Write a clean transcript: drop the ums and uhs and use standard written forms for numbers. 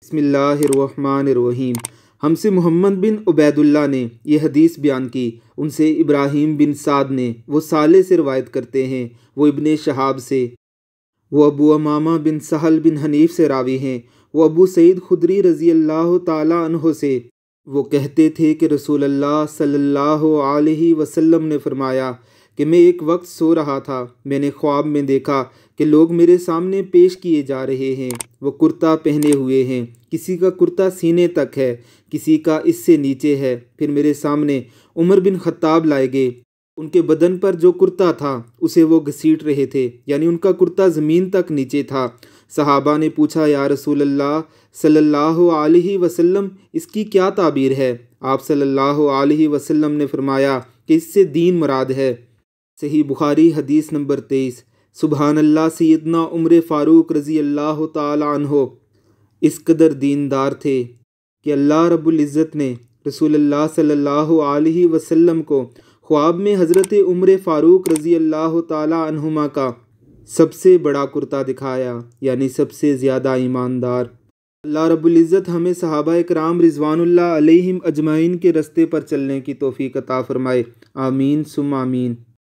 बिस्मिल्लाहिर्रहमानिर्रहीम। हमसे मोहम्मद बिन उबैदुल्लाह ने यह हदीस बयान की। उनसे इब्राहीम बिन साद ने, वो साले से रवायत करते हैं, वो इब्ने शहाब से, वो अबू अमामा बिन सहल बिन हनीफ से रावी हैं, वो अबू सईद खुदरी रज़ी अल्लाह ताला अन्हो से, वो कहते थे कि रसूल अल्लाह सल्लल्लाहु अलैहि वसल्लम ने फरमाया कि मैं एक वक्त सो रहा था, मैंने ख्वाब में देखा कि लोग मेरे सामने पेश किए जा रहे हैं। वो कुर्ता पहने हुए हैं, किसी का कुर्ता सीने तक है, किसी का इससे नीचे है। फिर मेरे सामने उमर बिन खत्ताब लाए गए। उनके बदन पर जो कुर्ता था उसे वो घसीट रहे थे, यानी उनका कुर्ता ज़मीन तक नीचे था। सहाबा ने पूछा, या रसूल अल्लाह सल्लल्लाहु अलैहि वसल्लम, इसकी क्या ताबीर है? आप सल्लल्लाहु अलैहि वसल्लम ने फरमाया कि इससे दीन मुराद है। सही बुखारी हदीस नंबर 23। सुबहान अल्लाह, सैयदना उमर फ़ारूक रज़ी अल्लाह ताला अन्हो इस कदर दीनदार थे कि अल्लाह रब्बुल इज़्ज़त ने रसूलुल्लाह सल्लल्लाहु अलैहि वसल्लम को ख्वाब में हज़रत उमर फ़ारूक रज़ी अल्लाह ताला अन्हुमा का सबसे बड़ा कुर्ता दिखाया, यानी सबसे ज़्यादा ईमानदार। अल्लाह रब्बुल इज़्ज़त हमें सहाबा इकराम रिज़वानुल्लाह अलैहिम अजमाइन के रस्ते पर चलने की तौफ़ीक़ अता फ़रमाए। आमीन सुम्मा आमीन।